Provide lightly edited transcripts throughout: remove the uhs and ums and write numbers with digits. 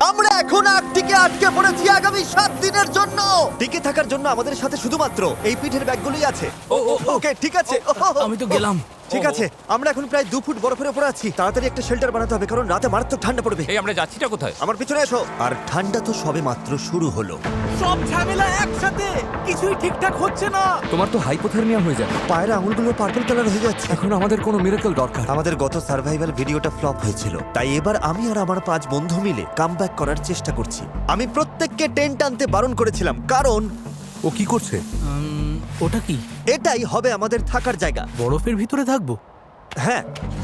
আমরা এখন আর্কটিকে আটকে পড়েছি আগামী 7 দিনের জন্য। টিকে থাকার জন্য আমাদের সাথে শুধুমাত্র এই পিঠের ব্যাগগুলোই আছে। ওকে ঠিক আছে। আমি তো গেলাম। ঠিক আছে, আমরা এখন প্রায় 2 ফুট বরফের উপরে আছি। তাড়াতাড়ি একটা শেল্টার বানাতে হবে, কারণ রাতে মারাত্মক ঠান্ডা পড়বে। এই আমরা যাচ্ছিটা কোথায়? আমার পিছনে এসো। আর ঠান্ডা তো সবে মাত্র শুরু হলো। সব ঝামেলা একসাথে, কিছুই ঠিকঠাক হচ্ছে না। তোমার তো হাইপোথার্মিয়া হয়ে যাবে। পায়ের আঙুলগুলো পার্পল কালার হয়ে যাচ্ছে। এখন আমাদের কোনো মিরাকল দরকার। আমাদের গত সার্ভাইভাল ভিডিওটা ফ্লপ হয়েছিল, তাই এবার আমি আর আমার 5 বন্ধু মিলে কামব্যাক করার চেষ্টা করছি। আমি প্রত্যেককে টেন্ট আনতে বারণ করেছিলাম, কারণ ও কি করছে? ওটা কি? এটাই হবে আমাদের থাকার জায়গা। বরফের ভিতরে থাকবো? হ্যাঁ,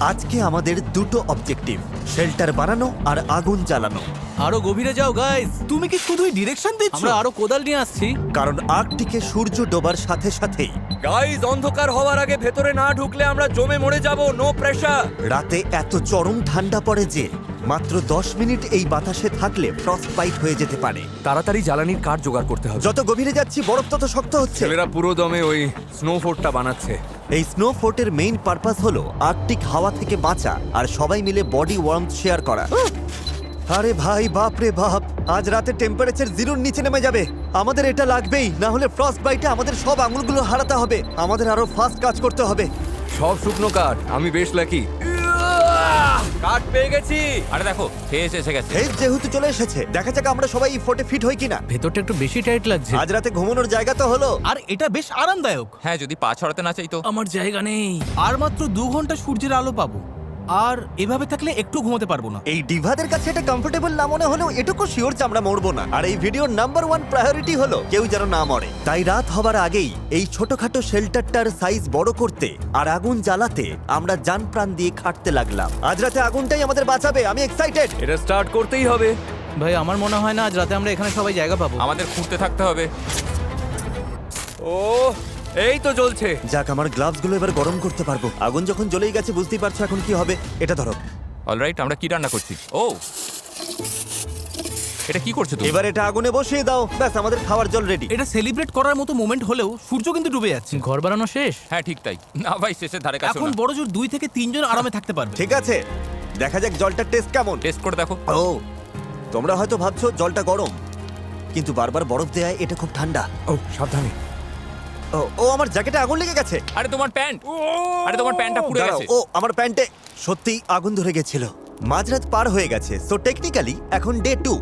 আজকে আমাদের দুটো অবজেক্টিভ, শেল্টার বানানো আর আগুন জ্বালানো। আরো গভীরে যাও গাইস। তুমি কি শুধুই ডিরেকশন দিচ্ছ? আমরা আরো কোদাল নিয়ে আসছি। কারণ আর্কটিকে সূর্য ডোবার সাথে সাথেই গাইস, অন্ধকার হওয়ার আগে ভেতরে না ঢুকলে আমরা জমে মরে যাব। No pressure. রাতে এত চরম ঠান্ডা পড়ে যে মাত্র 10 মিনিট এই বাতাসে থাকলে ফ্রস্ট বাইট হয়ে যেতে পারে। তাড়াতাড়ি জ্বালানির কাঠ জোগাড় করতে হবে। যত গভীরে যাচ্ছি বরফ তত শক্ত হচ্ছে। ছেলেরা পুরো দমে ওই স্নো ফোর্টটা বানাচ্ছে। এই স্নো ফোর্টের মেইন পারপাস হলো আর্কটিক হাওয়া থেকে বাঁচা আর সবাই মিলে বডি ওয়ার্মথ শেয়ার করা। আরে ভাই, বাপ রে বাপ, আজ রাতে টেম্পারেচার 0-র নিচে নেমে যাবে। আমাদের এটা লাগবেই, না হলে ফ্রস্ট বাইটে আমাদের সব আঙুলগুলো হারাতে হবে। আমাদের আরো ফাস্ট কাজ করতে হবে। সব শুকনো কাঠ। আমি বেশ লাকি। কাঠ পেয়ে গেছি। আরে দেখো, ফেস এসে গেছে। এই যেহেতু চলে এসেছে, দেখা যাক আমরা সবাই এই ফোর্টে ফিট হই কিনা। ভেতরটা একটু বেশি টাইট লাগছে। আজ রাতে ঘুমানোর জায়গা তো হলো। আর এটা বেশ আরামদায়ক। হ্যাঁ, যদি পা ছড়াতে না চাই তো। আমার জায়গা নেই। আর মাত্র 2 ঘন্টা সূর্যের আলো পাবো। আর এভাবে থাকলে একটু ঘুমোতে পারবো না। এই ডিভাদের কাছে এটা কমফোর্টেবল না মনে হলেও এটুকু শিওর যে আমরা মরবো না। আর এই ভিডিওর নাম্বার 1 প্রায়োরিটি হলো কেউ যেন না মরে। তাই রাত হবার আগেই এই ছোটখাটো শেল্টারটার সাইজ বড় করতে আর আগুন জ্বালাতে আমরা জান প্রাণ দিয়ে খাটতে লাগলাম। আজ রাতে আগুনটাই আমাদের বাঁচাবে। আমি এক্সাইটেড। এটা স্টার্ট করতেই হবে। ভাই, আমার মনে হয় না আজ রাতে আমরা এখানে সবাই জায়গা পাবো। আমাদের খুঁড়তে থাকতে হবে। ও, এই তো জ্বলছে। যাক, আমার গ্লাভস গুলো এবার গরম করতে পারবো। আগুন যখন জ্বলেই গেছে বুঝতেই পারছো এখন কি হবে। এটা ধরো। অলরাইট, আমরা কি রান্না করছি? ও, এটা কি করছো তুমি? এবার এটা আগুনে বসিয়ে দাও। ব্যাস, আমাদের খাওয়ার জল রেডি। এটা সেলিব্রেট করার মতো মোমেন্ট হলেও সূর্য কিন্তু ডুবে যাচ্ছে। ঘর বানানো শেষ। হ্যাঁ, ঠিক তাই। না ভাই, শেষের ধারে কাছে এখন বড় জোর 2 থেকে 3 জন আরামে থাকতে পারবে। ঠিক আছে, দেখা যাক জলটার টেস্ট কেমন। টেস্ট করে দেখো। ও, তোমরা হয়তো ভাবছো জলটা গরম, কিন্তু বারবার বরফ দেয় এটা খুব ঠান্ডা। ও, সাবধানে। ও আমার জ্যাকেটে আগুন লেগে গেছে। আরে তোমার প্যান্ট, আরে তোমার প্যান্টটা পুড়ে দাঁড়াও, গেছে। ও আমার প্যান্টে সত্যিই আগুন ধরে গেছিল। মাঝরাত পার হয়ে গেছে, সো টেকনিক্যালি এখন ডে 2।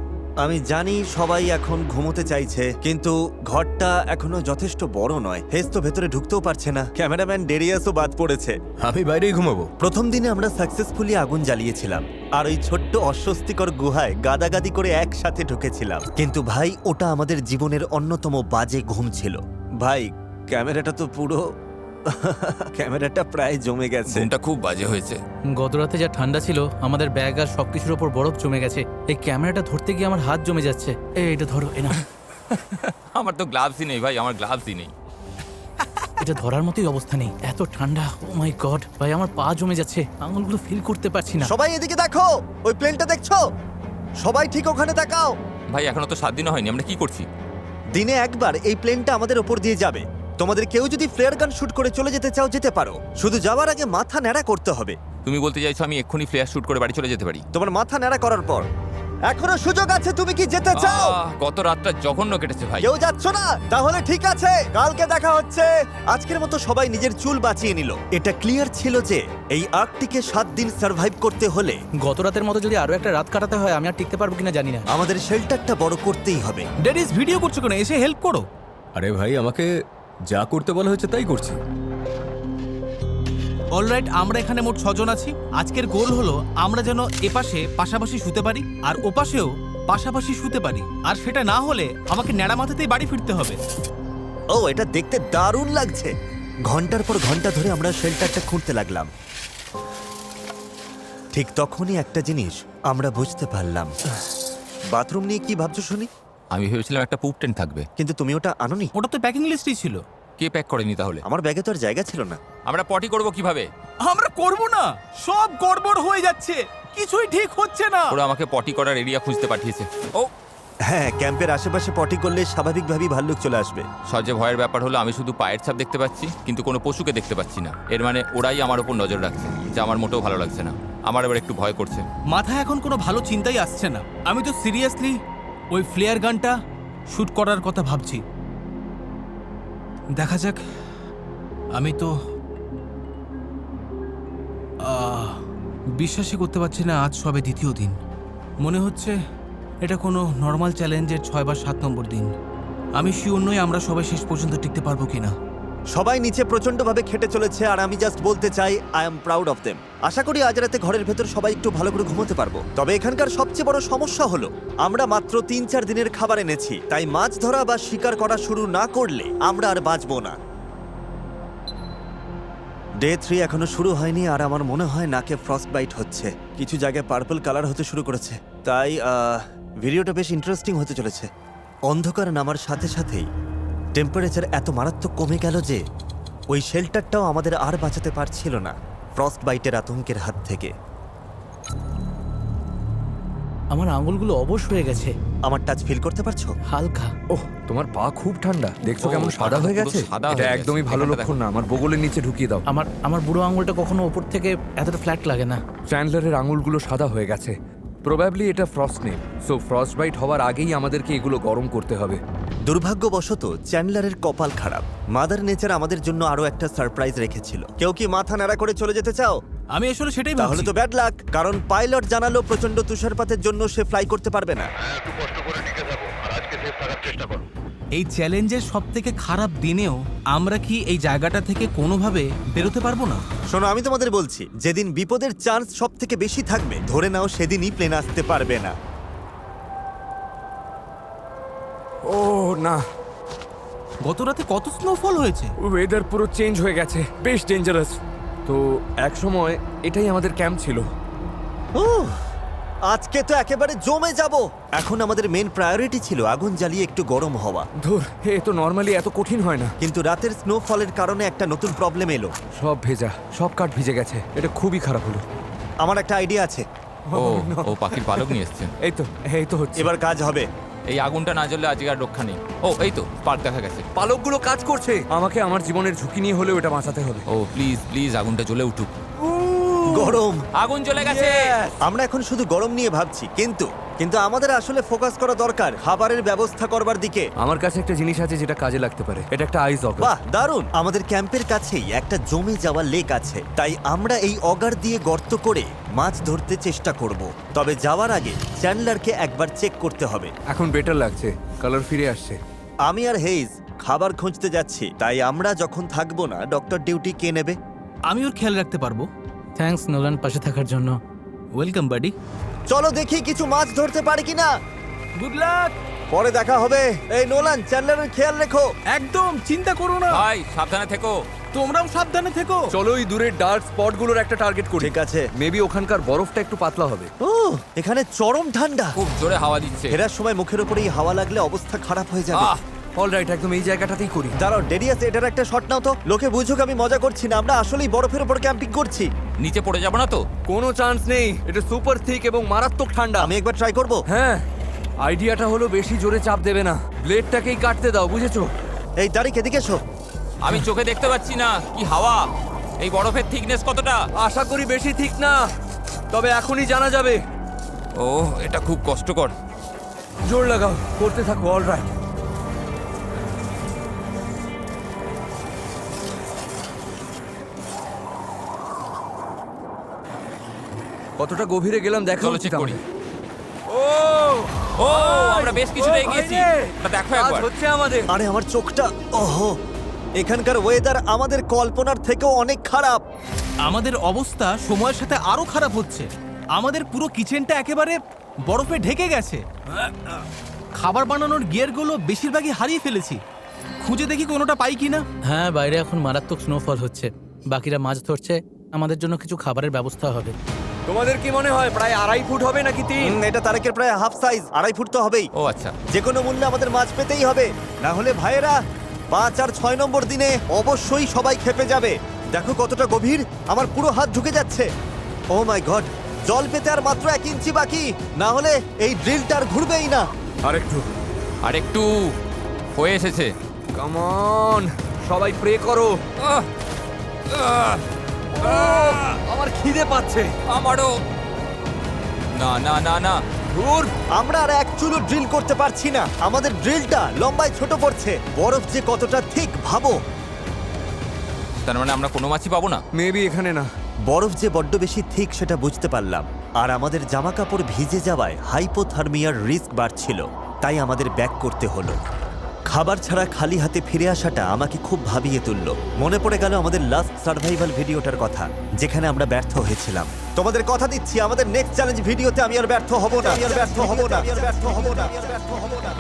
আমি জানি সবাই এখন ঘুমোতে চাইছে, কিন্তু ঘরটা এখনো যথেষ্ট বড় নয়। হেস তো ভেতরে ঢুকতেও পারছে না। ক্যামেরাম্যান ডেরিয়াসও বাদ পড়েছে। আমি বাইরেই ঘুমাবো। প্রথম দিনে আমরা সাকসেসফুলি আগুন জ্বালিয়েছিলাম আর ওই ছোট্ট অস্বস্তিকর গুহায় গাদাগাদি করে একসাথে ঢুকেছিলাম। কিন্তু ভাই, ওটা আমাদের জীবনের অন্যতম বাজে ঘুম ছিল। ভাই, ক্যামেরাটা তো পুরো ক্যামেরাটা প্রায় জমে গেছে। ঘুমটা খুব বাজে হয়েছে। গত রাতে যা ঠান্ডা ছিল, আমাদের ব্যাগ আর সবকিছুর উপর বরফ জমে গেছে। এই ক্যামেরাটা ধরতে গিয়ে আমার হাত জমে যাচ্ছে। এটা ধরো, না আমার তো গ্লাভসই নেই ভাই, আমার গ্লাভসই নেই। এটা ধরার মতোই অবস্থা নেই, এত ঠান্ডা। ও মাই গড ভাই, আমার পা জমে যাচ্ছে, আঙুলগুলো ফিল করতে পারছি না। সবাই এদিকে দেখো, ওই প্লেনটা দেখছো? সবাই ঠিক ওখানে তাকাও। ভাই, এখনো তো 7 দিনও হয়নি, আমরা কি করছি? দিনে একবার এই প্লেনটা আমাদের ওপর দিয়ে যাবে। তোমাদের কেউ যদি ফ্লেয়ার গান শুট করে চলে যেতে চাও যেতে পারো, শুধু যাওয়ার আগে মাথা ন্যাড়া করতে হবে। তুমি বলতে চাইছো আমি এক্ষুনি ফ্লেয়ার শুট করে বাড়ি চলে যেতে পারি? তোমার মাথা ন্যাড়া করার পর এখনো সুযোগ আছে। তুমি কি যেতে চাও? গত রাতটা জঘন্য কেটেছে ভাই। কেউ যাচ্ছ না? তাহলে ঠিক আছে, কালকে দেখা হচ্ছে। আজকের মতো সবাই নিজের চুল বাঁচিয়ে নিল। এটা ক্লিয়ার ছিল যে এই আর্কটিকে 7 দিন সার্ভাইভ করতে হলে গত রাতের মতো যদি আরো একটা রাত কাটাতে হয়, আমি আর টিকতে পারবো কিনা জানি না। আমাদের শেল্টারটা বড় করতেই হবে। ডেডিস, ভিডিও করছো কেন? এসে হেল্প করো। আরে ভাই, আমাকে যা করতে বলা হয়েছে তাই করছি। অলরাইট, আমরা এখানে মোট 6 জন আছি। আজকের গোল হলো আমরা যেন এপাশে পাশাপাশি শুতে পারি আর ওপাশেও পাশাপাশি শুতে পারি। আর সেটা না হলে আমাকে ন্যাড়া মাথাতেই বাড়ি ফিরতে হবে। ও, এটা দেখতে দারুণ লাগছে। ঘন্টার পর ঘন্টা ধরে আমরা শেল্টারটা খুঁড়তে লাগলাম। ঠিক তখনই একটা জিনিস আমরা বুঝতে পারলাম। বাথরুম নিয়ে কি ভাবছো শুনি? আমি ভেবেছিলাম একটা পুপ টেন্ট থাকবে। কিন্তু তুমি ওটা আনোনি। ওটা তো প্যাকিং লিস্টেই ছিল। কে প্যাক করেনি তাহলে? আমার ব্যাগে তো আর জায়গা ছিল না। আমরা পটি করব কিভাবে? আমরা করব না, সব গড়বড় হয়ে যাচ্ছে, কিছুই ঠিক হচ্ছে না। ওরা আমাকে পটি করার এরিয়া খুঁজতে পাঠিয়েছে। ও, হ্যাঁ, ক্যাম্পের আশেপাশে পটি করলে স্বাভাবিকভাবেই ভাল্লুক চলে আসবে। সবচেয়ে ভয়ের ব্যাপার হলো আমি শুধু পায়ের ছাপ দেখতে পাচ্ছি, কিন্তু কোনো পশুকে দেখতে পাচ্ছি না। এর মানে ওরাই আমার উপর নজর রাখছে, যা আমার মোটেও ভালো লাগছে না। আমার এবার একটু ভয় করছে। মাথায় এখন কোনো ভালো চিন্তাই আসছে না। আমি তো সিরিয়াসলি ওই ফ্লেয়ার গানটা শুট করার কথা ভাবছি। দেখা যাক। আমি তো বিশ্বাসই করতে পারছি না, আজ সবে দ্বিতীয় দিন। মনে হচ্ছে এটা কোনো নর্মাল চ্যালেঞ্জের 6 বা 7 নম্বর দিন। আমি শিওর নই আমরা সবাই শেষ পর্যন্ত টিকতে পারবো কিনা। সবাই নিচে প্রচন্ডভাবে খেটে চলেছে, আর আমি জাস্ট বলতে চাই I am proud of them. আশা করি আজ রাতে ঘরের ভেতর সবাই একটু ভালো করে ঘুমোতে পারবো। তবে এখানকার সবচেয়ে বড় সমস্যা হলো আমরা মাত্র 3-4 দিনের খাবার এনেছি, তাই মাছ ধরা বা শিকার করা শুরু না করলে আমরা আর বাঁচবো না। ডে 3 এখনো শুরু হয়নি, আর আমার মনে হয় নাকে ফ্রস্ট বাইট হচ্ছে। কিছু জায়গায় পার্পল কালার হতে শুরু করেছে, তাই ভিডিওটা বেশ ইন্টারেস্টিং হতে চলেছে। অন্ধকার নামার সাথে সাথেই টেম্পারেচার এত মারাত্মক কমে গেল যে ওই শেল্টারটাও আমাদের আর বাঁচাতে পারছিল না ফ্রস্ট বাইটের আতঙ্কের হাত থেকে। আমার আঙুলগুলো অবশ হয়ে গেছে, আমার টাচ ফিল করতে পারছো? হালকা। ওহ, তোমার পা খুব ঠান্ডা। দেখছো ও, কেমন সাদা পাটা হয়ে পুরো গেছে? সাদা এটা হয়ে গেছে। একদমই ভালো এখানটা লক্ষণ দেখো। না। আমার বগলের নিচে ঢুকিয়ে দাও। আমার বুড়ো আঙুলটা কখনো ওপর থেকে এতটা ফ্ল্যাট লাগে না। চ্যান্ডলারের আঙুলগুলো সাদা হয়ে গেছে। প্রবাবলি এটা ফ্রস্ট নেই। সো ফ্রস্ট বাইট হওয়ার আগেই আমাদেরকে এগুলো গরম করতে হবে। দুর্ভাগ্যবশত চ্যান্ডলারের কপাল খারাপ। মাদার নেচার আমাদের জন্য আরো একটা সারপ্রাইজ রেখেছিল। কেউ কি মাথা নাড়া করে চলে যেতে চাও? আমি আসলে সেটাই তাহলে ভাবছি। তো ব্যাড লাক, কারণ পাইলট জানালো প্রচন্ড তুষারপাতের জন্য সে ফ্লাই করতে পারবে না। এই চ্যালেঞ্জের সব থেকে খারাপ দিনেও আমরা কি এই জায়গাটা থেকে কোনোভাবে বেরোতে পারবো না? শোনো, আমি তোমাদের বলছি, যেদিন বিপদের চান্স সব থেকে বেশি থাকবে, ধরে নাও সেদিনই প্লেন আসতে পারবে না। ও না, গত রাতে কত স্নোফল হয়েছে। ওয়েদার পুরো চেঞ্জ হয়ে গেছে, বেশ ডেঞ্জারাস। তো এক সময় এটাই আমাদের ক্যাম্প ছিল। উহ, আজকে তো একেবারে জমে যাব। এখন আমাদের মেন প্রায়োরিটি ছিল আগুন জ্বালিয়ে একটু গরম হওয়া, ধুর, এ তো নর্মালি এত কঠিন হয় না। কিন্তু রাতের স্নোফলের কারণে একটা নতুন প্রবলেম এলো। সব ভেজা, সব কাঠ ভিজে গেছে। এটা খুবই খারাপ হলো। আমার একটা আইডিয়া আছে, ও পাখির পালক নিয়ে এসছে। এই তো হচ্ছে। এবার কাজ হবে। এই আগুনটা না জ্বললে আজকে আর রক্ষা নেই। ও এই তো স্পার্ক দেখা গেছে। পালকগুলো কাজ করছে। আমাকে আমার জীবনের ঝুঁকি নিয়ে হলেও এটা বাঁচাতে হবে। ও প্লিজ প্লিজ আগুনটা জ্বলে উঠুক। গরম। আগুন জ্বলে গেছে। আমরা এখন শুধু গরম নিয়ে ভাবছি, কিন্তু আমাদের আসলে ফোকাস করা দরকার খাবারের ব্যবস্থা করবার দিকে। আমার কাছে একটা জিনিস আছে যেটা কাজে লাগতে পারে। এটা একটা আইস অগার। বাহ, দারুণ। আমাদের ক্যাম্পের কাছেই একটা জমে যাওয়া লেক আছে, তাই আমরা এই অগার দিয়ে গর্ত করে মাছ ধরতে চেষ্টা করব। তবে যাওয়ার আগে চ্যান্ডলারকে একবার চেক করতে হবে। এখন বেটার লাগছে, কালার ফিরে আসছে। আমি আর হেইজ খাবার খুঁজতে যাচ্ছি, তাই আমরা যখন থাকবো না ডক্টর ডিউটি কে নেবে? আমি ওর খেয়াল রাখতে পারবো। থ্যাঙ্কস নোলান, পাশে থাকার জন্য। ওয়েলকাম বাডি। চলো দেখি কিছু মাছ ধরতে পারি কিনা। Good luck. পরে দেখা হবে। এই নোলান, চ্যান্ডলারের খেয়াল রেখো। একদম চিন্তা করো না। ভাই সাবধানে থেকো। তোমরাও সাবধানে থেকো। চলো ওই দূরের ডার্ক স্পটগুলোর একটা টার্গেট করি। ঠিক আছে। মেবি ওখানকার বরফটা একটু পাতলা হবে। এখানে চরম ঠান্ডা। খুব জোরে হাওয়া দিচ্ছে। ফেরার সময় মুখের উপরেই হাওয়া লাগলে অবস্থা খারাপ হয়ে যাবে। অলরাইট, একদম এই জায়গাটাতেই করি। দাঁড়াও ডেরিয়াস, এটার একটা শট নাও তো। লোকে বুঝুক আমি মজা করছি না, আমরা আসলেই বরফের উপর ক্যাম্পিং করছি। নিচে পড়ে যাবো না তো? কোনো চান্স নেই। এটা সুপার থিক এবং মারাত্মক ঠান্ডা। আমি একবার ট্রাই করব। হ্যাঁ, আইডিয়াটা হলো বেশি জোরে চাপ দেবে না, ব্লেডটাকেই কাটতে দাও, বুঝেছো? এই তারিখ এদিকে এসো। আমি চোখে দেখতে পাচ্ছি না, কি হাওয়া। এই বরফের থিকনেস কতটা? আশা করি বেশি ঠিক না, তবে এখনই জানা যাবে। ও এটা খুব কষ্টকর। জোর লাগাও, করতে থাকো। অলরাইট, কতটা গভীরে গেলাম দেখা চলো উচিত চেক করি। আমাদের। ও আমরা বেশ কিছুটা এগিয়েছি। তা দেখো কাজ একবার। হচ্ছে আমাদের। আরে আমার চোখটা, ওহো, এখানকার ওয়েদার আমাদের কল্পনার থেকেও অনেক খারাপ। আমাদের অবস্থা সময়ের সাথে আরো খারাপ হচ্ছে। আমাদের পুরো কিচেনটা একেবারে বরফে ঢেকে গেছে। খাবার বানানোর গিয়ারগুলো বেশিরভাগই হারিয়ে ফেলেছি। খুঁজে দেখি কোনোটা পাই কিনা। হ্যাঁ, বাইরে এখন মারাত্মক স্নোফল হচ্ছে। বাকিরা মাছ ধরছে, আমাদের জন্য কিছু খাবারের ব্যবস্থা হবে। তোমাদের কি মনে হয় প্রায় 2.5 ফুট হবে নাকি 3? এটা তারিখের প্রায় হাফ সাইজ, 2.5 ফুট তো হবেই। ও আচ্ছা। যে কোনো মূল্যে আমাদের মাছ পেতেই হবে, না হলে ভাইয়েরা 5 আর 6 নম্বর দিনে অবশ্যই সবাই খেপে যাবে। দেখো কতটা গভীর, আমার পুরো হাত ঢুকে যাচ্ছে। ও মাই গড, জল পেতে আর মাত্র 1 ইঞ্চি বাকি, না হলে এই ড্রিলটা আর ঘুরবেই না। আরেকটু, আর একটু হয়ে এসেছে। কাম অন, সবাই প্রে করো। আমার খিদে পাচ্ছে। আমারও। না না না না, ধুর, আমরা আর এক চুলো ড্রিল করতে পারছি না, আমাদের ড্রিলটা লম্বায় ছোট পড়ছে। বরফ যে কতটা ঠিক ভাবো। তার মানে আমরা কোনো মাছই পাবো না। মেবি এখানে না। বরফ যে বড্ড বেশি ঠিক সেটা বুঝতে পারলাম। আর আমাদের জামা কাপড় ভিজে যাওয়ায় হাইপোথার্মিয়ার রিস্ক বাড়ছিল, তাই আমাদের ব্যাক করতে হলো। খাবার ছাড়া খালি হাতে ফিরে আসাটা আমাকে খুব ভাবিয়ে তুলল। মনে পড়ে গেল আমাদের লাস্ট সার্ভাইভাল ভিডিওটার কথা, যেখানে আমরা ব্যর্থ হয়েছিলাম। তোমাদের কথা দিচ্ছি, আমাদের নেক্সট চ্যালেঞ্জ ভিডিওতে আমি আর ব্যর্থ হব না, আমি আর ব্যর্থ হব না, আমি আর ব্যর্থ হব না, আমি আর ব্যর্থ হব না।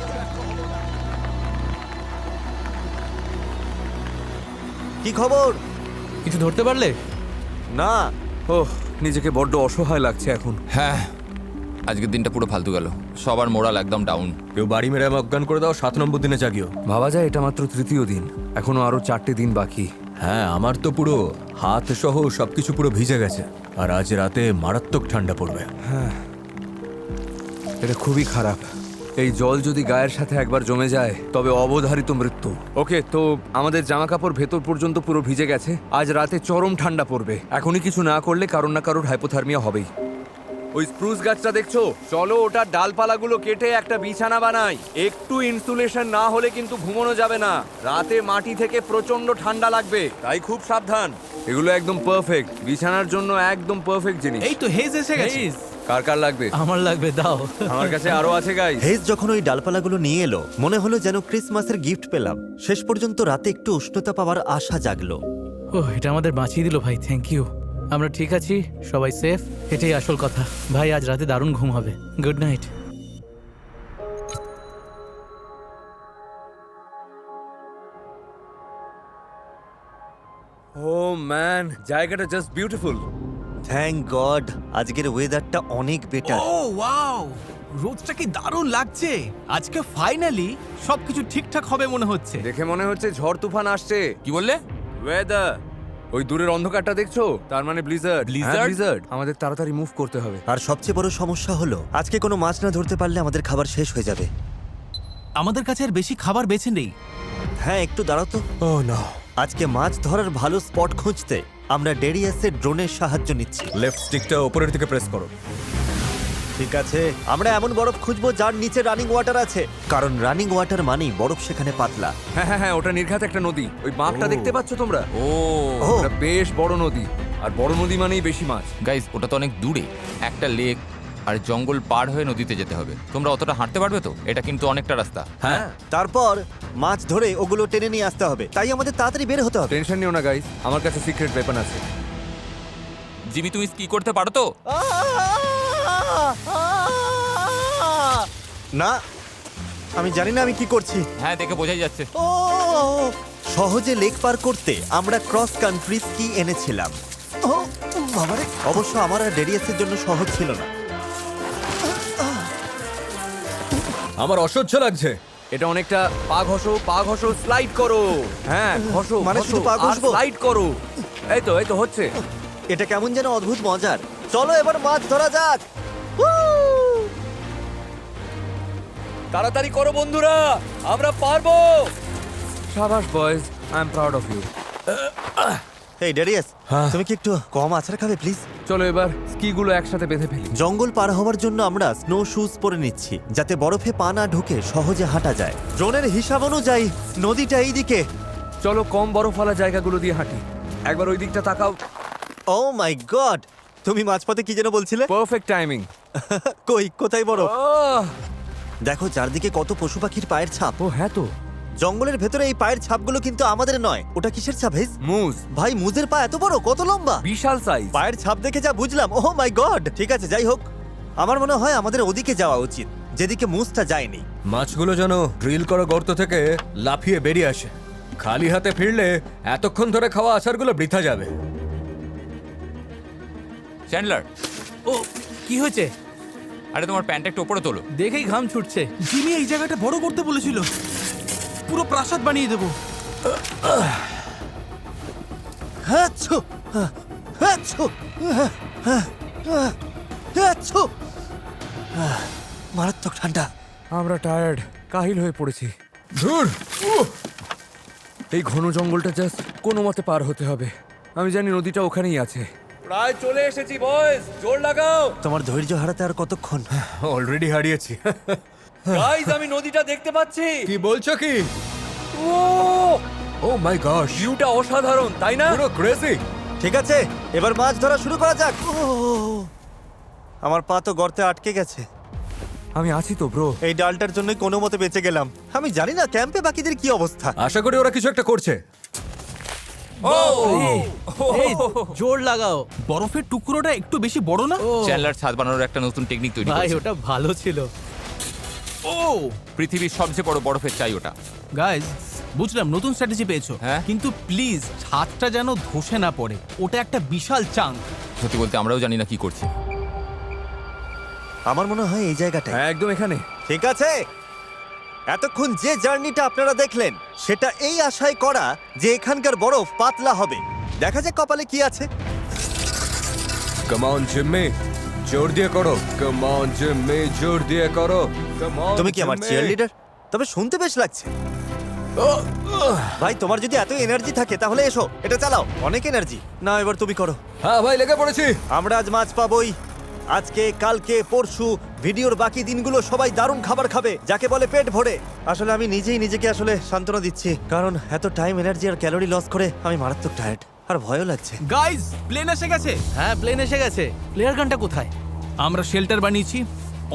কি খবর? কিছু ধরতে পারলে? না, ওহ, নিজেকে বড্ড অসহায় লাগছে এখন। হ্যাঁ, আজকের দিনটা পুরো ফালতু গেল। সবার মোরাল একদম ডাউন। কেউ বাড়ি মেরে আমাকে অজ্ঞান করে দাও, 7 নম্বর দিনে জাগিও। ভাবা যায় এটা মাত্র তৃতীয় দিন, এখনো আরো 4টে দিন বাকি। হ্যাঁ, আমার তো পুরো হাত সহ সবকিছু পুরো ভিজে গেছে। আর আজ রাতে মারাত্মক ঠান্ডা পড়বে। এটা খুবই খারাপ। এই জল যদি গায়ের সাথে একবার জমে যায় তবে অবধারিত মৃত্যু। ওকে, তো আমাদের জামা কাপড় ভেতর পর্যন্ত পুরো ভিজে গেছে। আজ রাতে চরম ঠান্ডা পড়বে। এখনই কিছু না করলে কারোর না কারোর হাইপোথার্মিয়া হবেই। ওই স্প্রুস গাছটা দেখছো? চলো ওটার ডালপালাগুলো কেটে একটা বিছানা বানাই। একটু ইনসুলেশন না হলে কিন্তু ঘুমানো যাবে না। রাতে মাটি থেকে প্রচন্ড ঠান্ডা লাগবে, তাই খুব সাবধান। এগুলো একদম পারফেক্ট বিছানার জন্য, একদম পারফেক্ট জিনিস। এই তো হেজ এসে গেছে। কার কার লাগবে? আমার লাগবে, দাও। আমার কাছে আরো আছে গাইস। হেজ যখন ওই ডালপালাগুলো নিয়ে এলো, মনে হলো যেন ক্রিসমাসের গিফট পেলাম। শেষ পর্যন্ত রাতে একটু উষ্ণতা পাওয়ার আশা জাগলো। ওহ, এটা আমাদের বাঁচিয়ে দিল ভাই, থ্যাংক ইউ। আমরা ঠিক আছি, সবাই সেফ, এটাই আসল কথা। ভাই, আজ রাতে দারুণ ঘুম হবে। Good night. ও ম্যান, জায়গাটা জাস্ট বিউটিফুল। থ্যাংক গড, আজকের ওয়েদারটা অনেক বেটার। ও ওয়াও, রোদটা কি দারুণ লাগছে। আজকে ফাইনালি সবকিছু ঠিকঠাক হবে মনে হচ্ছে। দেখে মনে হচ্ছে ঝড় তুফান আসছে। কি বললে? ওয়েদার, ওই দূরের অন্ধকারটা দেখছো? তার মানে ব্লিজার্ড। Blizzard? ব্লিজার্ড। আমাদের তাড়াতাড়ি মুভ করতে হবে। আর সবচেয়ে বড় সমস্যা হলো, আজকে কোনো মাছ না ধরতে পারলে আমাদের খাবার শেষ হয়ে যাবে। আমাদের কাছে আর বেশি খাবার বেঁচে নেই। হ্যাঁ, একটু দাঁড়াও তো। ও না, আজকে মাছ ধরার ভালো স্পট খুঁজতে আমরা ডেরিয়াসের ড্রোনের সাহায্য নিচ্ছি। লেফট স্টিকটা উপরের দিকে প্রেস করো। ঠিক আছে, আমরা এমন বরফ খুঁজবো যার নিচে রানিং ওয়াটার আছে, কারণ রানিং ওয়াটার মানেই বরফ সেখানে পাতলা। হ্যাঁ হ্যাঁ হ্যাঁ, ওটা নির্ঘাত একটা নদী। ওই বাঁকটা দেখতে পাচ্ছ তোমরা? ও ও, ওটা বেশ বড় নদী, আর বড় নদী মানেই বেশি মাছ। গাইস, ওটা তো অনেক দূরে। একটা লেক আর জঙ্গল পার হয়ে নদীতে যেতে হবে। তোমরা অতটা হাঁটতে পারবে তো? এটা কিন্তু অনেকটা রাস্তা। হ্যাঁ, তারপর মাছ ধরে ওগুলো টেনে নিয়ে আসতে হবে, তাই আমাদের তাড়াতাড়ি বের হতে হবে। টেনশন নিও না গাইস, আমার কাছে সিক্রেট ওয়েপন আছে। জিমি, তুমি কি করতে পারো তো? না, আমি জানি না আমি কি করছি। হ্যাঁ, দেখে বোঝাই যাচ্ছে। ও, সহজে লেক পার করতে আমরা ক্রস কান্ট্রি স্কি এনেছিলাম। ও বাবারে, অবশ্য আমার আর ডেরিয়াসের জন্য সহজ ছিল না। আমার অসহ্য লাগছে। এটা অনেকটা পা ঘষো, স্লাইড করো। হ্যাঁ, ঘষো, মানে শুধু পা ঘষবো? স্লাইড করো। এই তো হচ্ছে। এটা কেমন যেন অদ্ভুত মজার। চলো এবার মাছ ধরা যাক। তাড়াতাড়ি করো বন্ধুরা, আমরা পারবো। শাবাশ boys, I am proud of you. এই ডেরিয়াস, তুমি কি একটু কম আছাড় খাবে প্লিজ? চলো এবার স্কিগুলো একসাথে বেঁধে ফেলি। জঙ্গল পার হওয়ার জন্য আমরা স্নো শুজ পরে নিচ্ছি, যাতে বরফে পা না ঢুকে সহজে হাঁটা যায়। ড্রোনের হিসাব অনুযায়ী নদীটা এইদিকে। চলো কম বরফওয়ালা জায়গাগুলো দিয়ে হাঁটি। একবার ওই দিকটা তাকাও। ও মাই গড, তুমি মাঝপথে কি যেন বলছিলে? Perfect timing. কোথায় বরফ? দেখো চারদিকে কত পশু পাখির পায়ের ছাপ। ও হ্যাঁ তো, জঙ্গলের ভেতরে এই পায়ের ছাপগুলো কিন্তু আমাদের নয়। ওটা কিসের ছাপ হেজ? মুজ। ভাই, মুজের পা এত বড়, কত লম্বা! বিশাল সাইজ। পায়ের ছাপ দেখে যা বুঝলাম। ও মাই গড! ঠিক আছে, যাই হোক, আমার মনে হয় আমাদের ওদিকে যাওয়া উচিত, যেদিকে মুজটা যায়নি। মাছগুলো যেন ড্রিল করা গর্ত থেকে লাফিয়ে বেরিয়ে আসে। খালি হাতে ফিরলে এতক্ষণ ধরে খাওয়া আচারগুলো বৃথা যাবে। চ্যান্ডলার, ও, কি হয়েছে? আরে তোমার প্যান্টটা একটু উপরে তোলো। দেখেই ঘাম ছুটছে। জিমি এই জায়গাটা বড় করতে বলেছিল, পুরো প্রাসাদ বানিয়ে দেবো। হাচ্ছু, হাচ্ছু, হাচ্ছু। মারাত্মক ঠান্ডা। আমরা টায়ার্ড, কাহিল হয়ে পড়েছি। ধুর! এই ঘন জঙ্গলটা জাস্ট কোনো মতে পার হতে হবে। আমি জানি নদীটা ওখানেই আছে। প্রায় চলে এসেছি বয়েজ, জোর লাগাও। তোমার ধৈর্য হারাতে আর কতক্ষণ? অলরেডি হারিয়েছি। গাইস, আমি নদীটা দেখতে পাচ্ছি। কি বলছো কি? ও ও মাই গশ, ভিউটা অসাধারণ, তাই না? পুরো ক্রেজি। ঠিক আছে, এবার মাছ ধরা শুরু করা যাক। আমার পা তো গর্তে আটকে গেছে। আমি আছি তো ব্রো। এই ডালটার জন্যই কোনো মতে বেঁচে গেলাম। আমি জানি না ক্যাম্পে বাকিদের কি অবস্থা। আশা করি ওরা কিছু একটা করছে। এই, জোর লাগাও। বরফের টুকরোটা একটু বেশি বড় না? চ্যান্ডলার ছাদ বানানোর একটা নতুন টেকনিক তৈরি ভাই করেছে। ওটা ভালো ছিল। ও পৃথিবীর সবচেয়ে বড় বরফের চাই ওটা। গাইজ, বুঝলাম নতুন স্ট্র্যাটেজি পেয়েছো, হ্যাঁ। কিন্তু প্লিজ ছাদটা যেন ধসে না পড়ে। ওটা একটা বিশাল চাঙ্ক। সত্যি বলতে আমরাও জানি না কি করছি। আমার মনে হয় এই জায়গাটা। হ্যাঁ, একদম এখানে। ঠিক আছে, এতক্ষণ যে জার্নিটা আপনারা দেখলেন সেটা এই আশায় করা যে এখানকার বরফ পাতলা হবে। দেখা যাক কপালে কি আছে। কাম অন জিম্মি, জোর দিয়ে করো। কাম অন জিম্মি, জোর দিয়ে করো। Come on. তুমি কি আমার চিয়ার লিডার? তবে শুনতে বেশ লাগছে। ভাই, তোমার যদি এত এনার্জি থাকে তাহলে এসো, এটা চালাও। অনেক এনার্জি। না, এবার তুমি করো। হ্যাঁ ভাই, লেগে পড়েছি। আমরা আজ মাছ পাবোই। আজকে, কালকে, পরশু, ভিডিওর বাকি দিনগুলো সবাই দারুণ খাবার খাবে, যাকে বলে পেট ভরে। আসলে আমি নিজেই নিজেকে আসলে সান্ত্বনা দিচ্ছি, কারণ এত টাইম, এনার্জি আর ক্যালোরি লস করে আমি মারাত্মক টায়ার্ড আর ভয়ও লাগছে। গাইজ, প্লেন এসে গেছে। হ্যাঁ, প্লেন এসে গেছে। প্লেয়ার গানটা কোথায়? আমরা শেল্টার বানিয়েছি,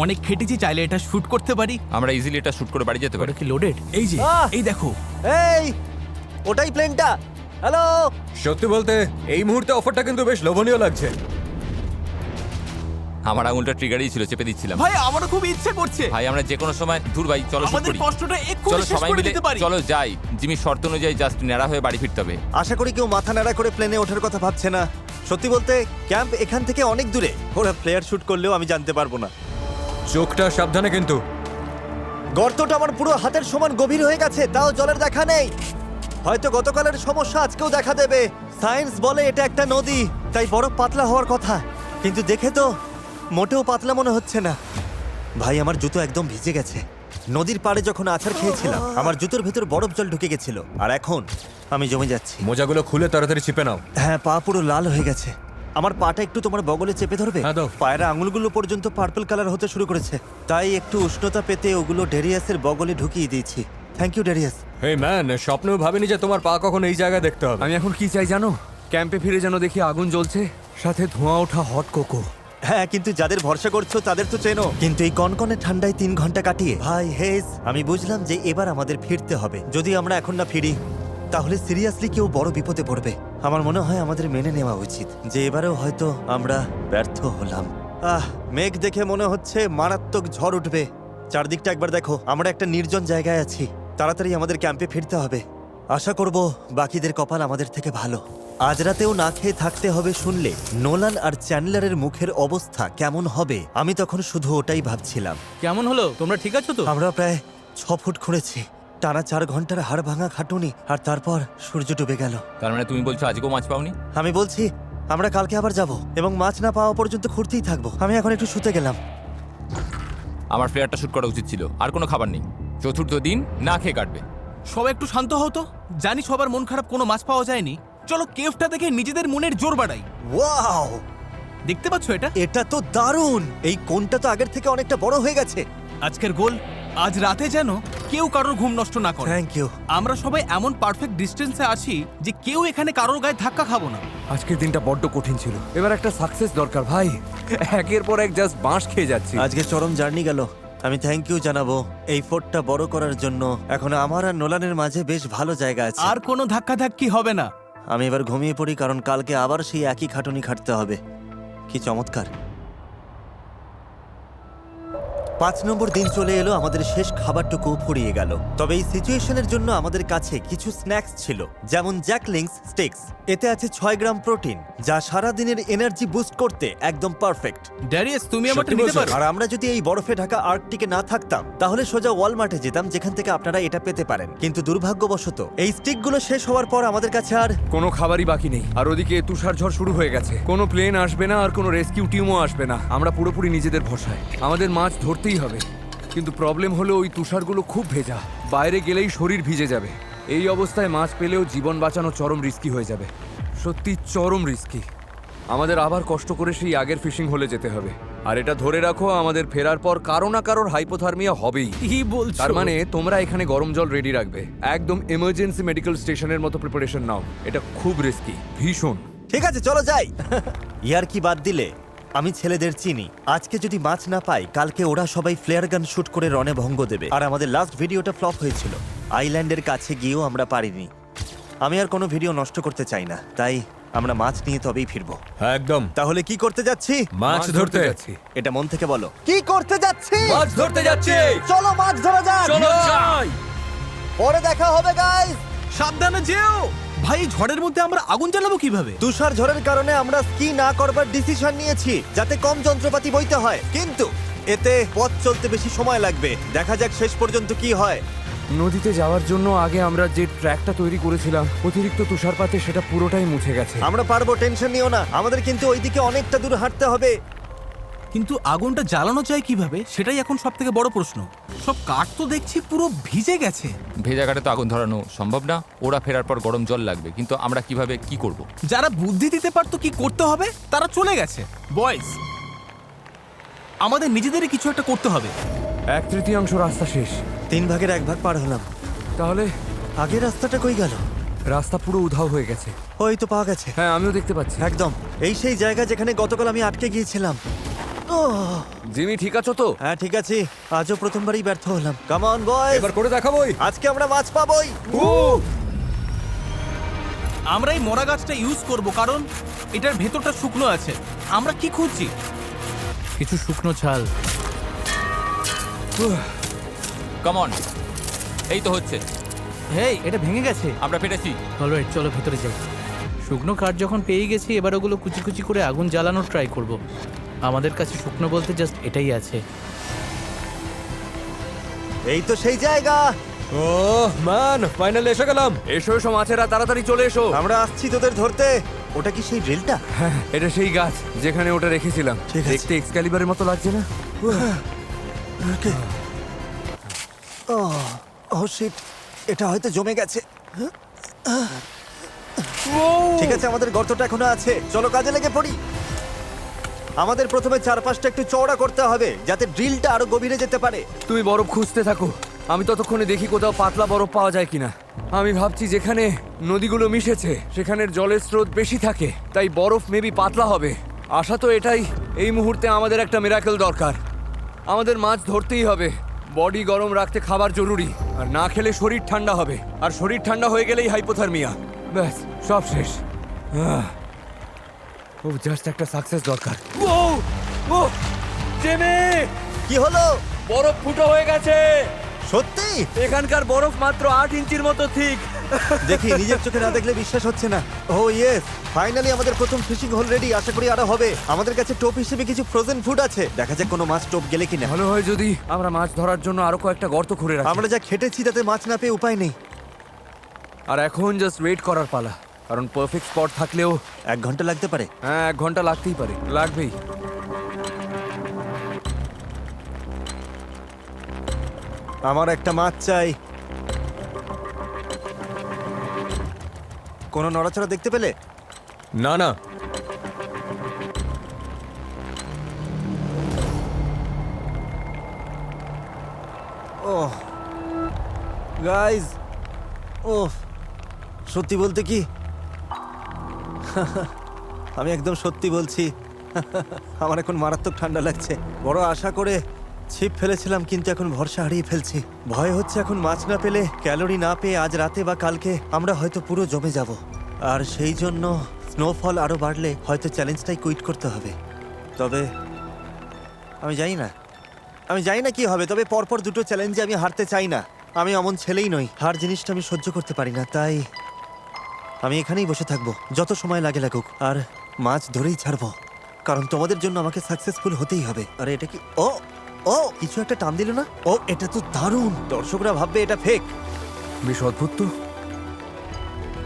অনেক খেটেছি, চাইলে এটা শুট করতে পারি। আমরা ইজিলি এটা শুট করে বাড়ি যেতে পারি। ওটা কি লোডেড? এই যে, আহ! এই দেখো। এই, ওটাই প্লেনটা। হ্যালো। সত্যি বলতে এই মুহূর্তে অফারটা কিন্তু বেশ লোভনীয় লাগছে। আমার আঙুলটা ট্রিগারই ছিল, চেপে দিচ্ছিলাম। ভাই, আমারও খুব ইচ্ছে করছে। ভাই আমরা যে কোনো সময় দূর ভাই, চলো শুট আমাদের করি। কষ্টটা এক্ষুনি চলো শেষ সবাই করে মিলে, দিতে পারি। চলো যাই। জিমি শর্ত অনুযায়ী জাস্ট ন্যাড়া হয়ে বাড়ি ফিরতে হবে। আশা করি কেউ মাথা নাড়া করে প্লেনে ওঠার কথা ভাবছে না। সত্যি বলতে ক্যাম্প এখান থেকে অনেক দূরে। ওরা প্লেয়ার শুট করলেও আমি জানতে পারবো না। চোখটা সাবধানে কিন্তু। গর্তটা আমার পুরো হাতের সমান গভীর হয়ে গেছে, তাও জলের দেখা নেই। হয়তো গতকালের সমস্যা আজকেও দেখা দেবে। সায়েন্স বলে এটা একটা নদী, তাই বরফ পাতলা হওয়ার কথা, কিন্তু দেখে তো মোটেও পাতলা মনে হচ্ছে না। ভাই, আমার জুতো একদম ভিজে গেছে। নদীর পাড়ে যখন আছাড় খেয়েছিলাম আমার জুতোর ভেতর বরফ জল ঢুকে গেছিল, আর এখন আমি জমে যাচ্ছি। মোজাগুলো খুলে তাড়াতাড়ি চিপে নাও। হ্যাঁ, পা পুরো লাল হয়ে গেছে। আমার পাটা একটু তোমার বগলে চেপে ধরবে? হ্যাঁ, দাও। পায়ের আঙুলগুলো পর্যন্ত পার্পল কালার হতে শুরু করেছে, তাই একটু উষ্ণতা পেতে ওগুলো ডেরিয়াসের বগলে ঢুকিয়ে দিয়েছি। Thank you Darius. Hey man, স্বপ্নেও ভাবিনি যে তোমার পা কখন এই জায়গায় দেখতে হবে। আমি এখন কি চাই জানো? ক্যাম্পে ফিরে যেন দেখি আগুন জ্বলছে, সাথে ধোঁয়া ওঠা হট কোকো। হ্যাঁ, কিন্তু যাদের ভরসা করছো তাদের তো চেনো। কিন্তু এই কনকনে ঠান্ডায় 3 ঘন্টা কাটিয়ে ভাই হেজ, আমি বুঝলাম যে এবার আমাদের ফিরতে হবে। যদি আমরা এখন না ফিরি তাহলে সিরিয়াসলি কেউ বড় বিপদে পড়বে। আমার মনে হয় আমাদের মেনে নেওয়া উচিত যে এবারেও হয়তো আমরা ব্যর্থ হলাম। মেঘ দেখে মনে হচ্ছে মারাত্মক ঝড় উঠবে। চারদিকটা একবার দেখো, আমরা একটা নির্জন জায়গায় আছি। তাড়াতাড়ি আমাদের ক্যাম্পে ফিরতে হবে। আশা করব বাকিদের কপাল আমাদের থেকে ভালো। আজ রাতেও না খেয়ে থাকতে হবে শুনলে নোলান আর চ্যান্ডলারের মুখের অবস্থা কেমন হবে, আমি তখন শুধু ওটাই ভাবছিলাম। কেমন হলো? তোমরা ঠিক আছো তো? আমরা প্রায় 6 ফুট খুঁড়েছি, টানা 4 ঘন্টার হাড় ভাঙা খাটুনি, আর তারপর সূর্য ডুবে গেল। তার মানে তুমি বলছো আজকেও মাছ পাওনি? আমি বলছি আমরা কালকে আবার যাব এবং মাছ না পাওয়া পর্যন্ত খুঁড়তেই থাকবো। আমি এখন একটু শুতে গেলাম। আমার ফ্লেয়ারটা শুট করা উচিত ছিল। আর কোনো খাবার নেই, চতুর্থ দিন না খেয়ে কাটবে। সবাই একটু শান্ত হতো। জানি সবার মন খারাপ, কোনো মাছ পাওয়া যায়নি। চলো কেভটা দেখে নিজেদের মনের জোর বাড়াই। ওয়াও, দেখতে পাচ্ছ এটা? এটা তো দারুণ। এই কোণটা তো আগের থেকে অনেকটা বড় হয়ে গেছে। আজকের গোল, আজ রাতে যেন কেউ কারোর ঘুম নষ্ট না করে। Thank you. আমরা সবাই এমন পারফেক্ট ডিস্টেন্সে আছি যে কেউ এখানে কারোর গায়ে ধাক্কা খাবো না। আজকের দিনটা বড্ড কঠিন ছিল, এবার একটা সাকসেস দরকার ভাই। একের পর এক জাস্ট বাঁশ খেয়ে যাচ্ছি। আজকে চরম জার্নি গেল। আমি থ্যাংক ইউ জানাবো এই ফোর্টটা বড় করার জন্য। এখন আমার আর নোলানের মাঝে বেশ ভালো জায়গা আছে। আর কোনো ধাক্কাধাক্কি হবে না। আমি এবার ঘুমিয়ে পড়ি, কারণ কালকে আবার সেই একই খাটুনি খাটতে হবে। কি চমৎকার। 5 নম্বর দিন চলে এলো, আমাদের শেষ খাবারটুকু ফুরিয়ে গেল। তবে এই সিচুয়েশনের জন্য আমাদের কাছে কিছু স্ন্যাক্স ছিল, যেমন জ্যাকলিংস স্টিক্স। এতে আছে 6 গ্রাম প্রোটিন, যা সারা দিনের এনার্জি বুস্ট করতে একদম পারফেক্ট। ড্যারিয়াস, তুমি আমারটা সত্যি নিতে বলছো? পারো? আর আমরা যদি এই বরফে ঢাকা আর্কটিকে না থাকতাম তাহলে সোজা ওয়ালমার্টে যেতাম, যেখান থেকে আপনারা এটা পেতে পারেন। কিন্তু দুর্ভাগ্যবশত এই স্টিকগুলো শেষ হওয়ার পর আমাদের কাছে আর কোনো খাবারই বাকি নেই, আর ওদিকে তুষার ঝড় শুরু হয়ে গেছে। কোনো প্লেন আসবে না আর কোনো রেস্কিউ টিমও আসবে না। আমরা পুরোপুরি নিজেদের ভরসায়। আমাদের মাছ ধরতেই হবে। কিন্তু প্রবলেম হলো ওই তুষারগুলো খুব ভেজা, বাইরে গেলেই শরীর ভিজে যাবে। এই অবস্থায় মাছ পেলেও জীবন বাঁচানো চরম রিস্কি হয়ে যাবে, সত্যি চরম রিস্কি। আমাদের আবার কষ্ট করে সেই আগের ফিশিং হলে যেতে হবে। আর এটা ধরে রাখো, আমাদের ফেরার পর কারো না কারোর হাইপোথার্মিয়া হবেই। কি বলছো? তার মানে তোমরা এখানে গরম জল রেডি রাখবে, একদম এমার্জেন্সি মেডিকেল স্টেশনের মতো প্রিপারেশন নাও। এটা খুব রিস্কি, ভীষণ। ঠিক আছে চলো যাই। ইয়ার কি বাদ দিলে আমি ছেলেদের চিনি। আজকে যদি মাছ না পাই, কালকে ওরা সবাই ফ্লেয়ার গান শুট করে রনে ভঙ্গ দেবে। আর আমাদের লাস্ট ভিডিওটা ফ্লপ হয়েছিল, আইল্যান্ডের কাছে গিয়েও আমরা পারিনি। আমি আর কোনো ভিডিও নষ্ট করতে চাই না, তাই আমরা মাছ নিয়ে তবেই ফিরবো। হ্যাঁ একদম। তাহলে কি করতে যাচ্ছি? মাছ ধরতে যাচ্ছি। এটা মন থেকে বলো। কি করতে যাচ্ছি? মাছ ধরতে যাচ্ছি। চলো মাছ ধরা যাক। চলো যাই। পরে দেখা হবে গাইস। সাবধানে যেও ভাই, ঝড়ের মধ্যে আমরা আগুন জ্বালাবো কিভাবে? তুষার ঝড়ের কারণে আমরা স্কি না করবার ডিসিশন নিয়েছি, যাতে কম যন্ত্রপাতি বইতে হয়, কিন্তু এতে পথ চলতে বেশি সময় লাগবে। দেখা যাক শেষ পর্যন্ত কি হয়। নদীতে যাওয়ার জন্য আগে আমরা যে ট্র্যাকটা তৈরি করেছিলাম, অতিরিক্ত তুষারপাতে সেটা পুরোটাই মুছে গেছে। আমরা পারবো, টেনশন নিও না। আমাদের কিন্তু ওইদিকে অনেকটা দূর হাঁটতে হবে। কিন্তু আগুনটা জ্বালানো যায় কিভাবে, সেটাই এখন সব থেকে বড় প্রশ্ন। সব কাঠ তো দেখছি পুরো ভিজে গেছে। ভেজা কাঠে তো আগুন ধরানো সম্ভব না। ওরা ফেরার পর গরম জল লাগবে, কিন্তু আমরা কিভাবে কি করব? যারা বুদ্ধি দিতে পারতো কি করতে হবে, তারা চলে গেছে। বয়েজ, আমাদের নিজেদেরই কিছু একটা করতে হবে। 1/3 রাস্তা শেষ। 3 ভাগের 1 ভাগ পার হলাম। তাহলে আগের রাস্তাটা কই গেল? রাস্তা পুরো উধাও হয়ে গেছে। ওই তো পাওয়া গেছে। হ্যাঁ, আমিও দেখতে পাচ্ছি। একদম এই সেই জায়গা যেখানে গতকাল আমি আটকে গিয়েছিলাম। ওহ, জিমি, ঠিক আছো তো? হ্যাঁ ঠিক আছে। আজও প্রথমবারই ব্যর্থ হলাম। কাম অন বয়েজ, এবার করে দেখাবোই। আজকে আমরা মাছ পাবোই। আমরা এই মরা গাছটা ইউজ করব, কারণ এটার ভেতরটা শুকনো আছে। আমরা কি খুঁজছি? কিছু শুকনো ছাল। কাম অন, এই তো হচ্ছে। হেই, এটা ভেঙে গেছে। আমরা পেরেছি। অলরাইট, চলো ভেতরে যাই। শুকনো কাঠ যখন পেয়ে গেছি, এবার ওগুলো কুচি কুচি করে আগুন জ্বালানোর ট্রাই করব। আমাদের কাছে শুকনো বলতে জাস্ট এটাই আছে। এই তো সেই জায়গা। ও ম্যান, ফাইনালি এসে গেলাম। এসো এসো মাছেরা, তাড়াতাড়ি চলে এসো। আমরা আসছি তোদের ধরতে। ওটা কি সেই ড্রিলটা? হ্যাঁ, এটা সেই গাছ যেখানে ওটা রেখেছিলাম। ঠিক আছে। দেখতে এক্সক্যালিবারের মতো লাগছে না? ওকে। ও শিট, এটা হয়তো জমে গেছে। ঠিক আছে, আমাদের গর্তটা এখনো আছে। চলো কাজে লেগে পড়ি। আমাদের প্রথমে চারপাশটা একটু চওড়া করতে হবে, যাতে ড্রিলটা আরো গভীরে যেতে পারে। তুমি বরফ খুঁজতে থাকো, আমি ততক্ষণে দেখি কোথাও পাতলা বরফ পাওয়া যায় কিনা। আমি ভাবছি যেখানে নদীগুলো মিশেছে সেখানের জলের স্রোত বেশি থাকে, তাই বরফ মেবি পাতলা হবে। আশা তো এটাই। এই মুহূর্তে আমাদের একটা মিরাকেল দরকার। আমাদের মাছ ধরতেই হবে। বডি গরম রাখতে খাবার জরুরি, আর না খেলে শরীর ঠান্ডা হবে, আর শরীর ঠান্ডা হয়ে গেলেই হাইপোথার্মিয়া। ব্যাস, সব শেষ। ও জাস্ট একটা সাকসেস দরকার। ও জেমে, কি হলো? বরফ ফুটো হয়ে গেছে। সত্যি? এখানকার বরফ মাত্র 8 ইঞ্চির মতো ঠিক। দেখি, নিজের চোখে না দেখলে বিশ্বাস হচ্ছে না। ও ইয়েস, ফাইনালি আমাদের প্রথম ফিশিং হোল রেডি। আশা করি আরো হবে। আমাদের কাছে টোপ হিসেবে কিছু ফ্রোজেন ফুড আছে। দেখা যাক কোনো মাছ টোপ গেলে কিনা। ভালো হয় যদি আমরা মাছ ধরার জন্য আরো কয়েকটা গর্ত খুঁড়ে রাখি। আমরা যা খেটেছি তাতে মাছ না পেয়ে উপায় নেই। আর এখন জাস্ট ওয়েট করার পালা, কারণ পারফেক্ট স্পট থাকলেও 1 ঘন্টা লাগতে পারে। হ্যাঁ 1 ঘন্টা লাগতেই পারে, লাগবেই। আমার একটা মাছ চাই। কোনো নড়াচড়া দেখতে পেলে? না না, ওহ গাইস, ওহ সত্যি বলতে কি আমি একদম সত্যি বলছি। আমার এখন মারাত্মক ঠান্ডা লাগছে। বড় আশা করে ছিপ ফেলেছিলাম, কিন্তু এখন ভরসা হারিয়ে ফেলছি। ভয় হচ্ছে এখন মাছ না পেলে, ক্যালোরি না পেয়ে আজ রাতে বা কালকে আমরা হয়তো পুরো জমে যাব। আর সেই জন্য স্নোফল আরো বাড়লে হয়তো চ্যালেঞ্জটাই কুইট করতে হবে। তবে আমি জানি না কি হবে। তবে পরপর দুটো চ্যালেঞ্জে আমি হারতে চাই না। আমি অমন ছেলেই নই, হার জিনিসটা আমি সহ্য করতে পারি না। তাই আমি এখানেই বসে থাকবো, যত সময় লাগে লাগুক, আর মাছ ধরেই ছাড়বো, কারণ তোমাদের জন্য আমাকে সাকসেসফুল হতেই হবে। আরে এটা কি? ও ও কিছু একটা টান দিল না? ও এটা তো দারুণ। দর্শকরা ভাববে এটা ফেক। বেশ অদ্ভুত তো।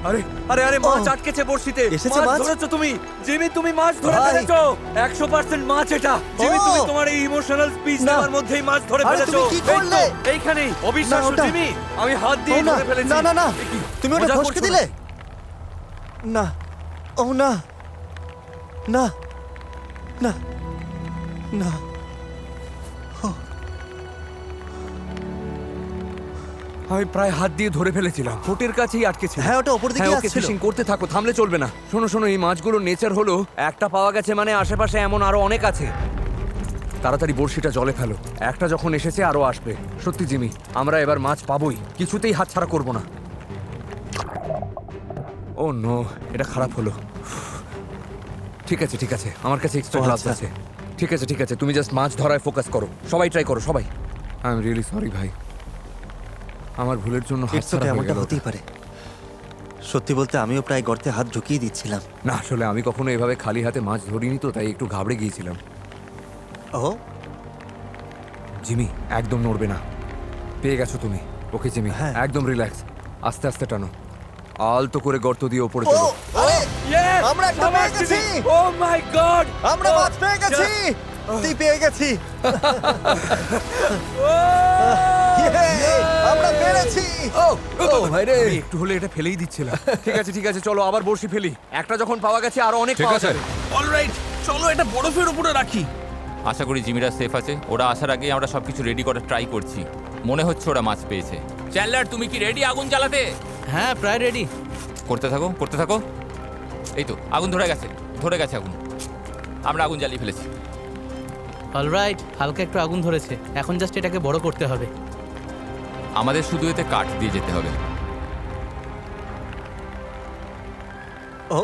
আরে আরে আরে মাছ ও, আটকেছে বড়শিতে। এসেছে মাছ? ধরেছো তুমি জিমি, তুমি মাছ ধরে ভাই। ফেলেছো। 100% মাছ এটা। জিমি, ও। তুমি তোমার এই ইমোশনাল স্পিচ না। দেওয়ার মধ্যেই মাছ ধরে আরে, ফেলেছো। তুমি কি করলে? এই তো, এইখানেই অবিশ্বাস্য না, ওটা- জিমি, আমি হাত ও দিয়ে না, ধরে ফেলেছি। না না না এ কি? তুমি ওটা মজা ফসকে করছো দিলে? না, ও না, না, না, না। আমি প্রায় হাত দিয়ে ধরে ফেলেছিলাম, ঠোঁটের কাছেই আটকেছে। হ্যাঁ, ওটা ওপর দিকে হ্যাঁ, ওকে আসছিল। ফিশিং করতে থাকো, থামলে চলবে না। শোনো শোনো, এই মাছগুলোর নেচার হলো একটা পাওয়া গেছে মানে আশেপাশে এমন আরো অনেক আছে। তাড়াতাড়ি বড়শিটা জলে ফেলো, একটা যখন এসেছে আরো আসবে। সত্যি জিমি, আমরা এবার মাছ পাবোই, কিছুতেই হাতছাড়া করব না। ও নো, এটা খারাপ হলো। ঠিক আছে ঠিক আছে, আমার কাছে এক্সট্রা ও, গ্লাভস আচ্ছা। আছে। ঠিক আছে ঠিক আছে, তুমি জাস্ট মাছ ধরায় ফোকাস করো। সবাই ট্রাই করো, সবাই। আই এম রিয়েলি সরি ভাই, আমার ভুলের জন্য It's okay, হাতছাড়া হয়ে এমনটা গেল। হতেই পারে। সত্যি বলতে আমিও প্রায় গর্তে হাত ঢুকিয়ে দিচ্ছিলাম। না আসলে আমি কখনো এভাবে খালি হাতে মাছ ধরিনি, তো তাই একটু ঘাবড়ে গিয়েছিলাম। ও জিমি, একদম নড়বে না। পেয়ে গেছো তুমি। ওকে জিমি, হ্যাঁ। একদম রিল্যাক্স। আস্তে আস্তে টানো, আলতো করে গর্ত দিয়ে ওপরে ও, তোলো। আরে, আমরা একটা পেয়ে গেছি। ও মাই গড, আমরা মাছ পেয়ে গেছি। তুই পেয়ে গেছি। Yay! আমরা পেরেছি। ও ভাই রে, আমি একটু হলে এটা ফেলেই দিচ্ছিলাম। ঠিক আছে চলো আবার বড়শি ফেলি। একটা যখন পাওয়া গেছে আরো অনেক ঠিক পাওয়া আছে। যাবে। অলরাইট, চলো এটা বরফের উপরে রাখি। আশা করি জিমিরা সেফ আছে। ওরা আসার আগেই আমরা সবকিছু রেডি করার ট্রাই করছি। মনে হচ্ছে ওরা মাছ পেয়েছে। চ্যান্ডলার, তুমি কি রেডি আগুন জ্বালাতে? হ্যাঁ, প্রায় রেডি। করতে থাকো করতে থাকো। এই তো আগুন ধরে গেছে আগুন। আমরা আগুন জ্বালিয়ে ফেলেছি। অলরাইট, হালকা একটু আগুন ধরেছে, এখন জাস্ট এটাকে বড় করতে হবে। আমাদের শুধু এতে কাঠ দিয়ে যেতে হবে। ও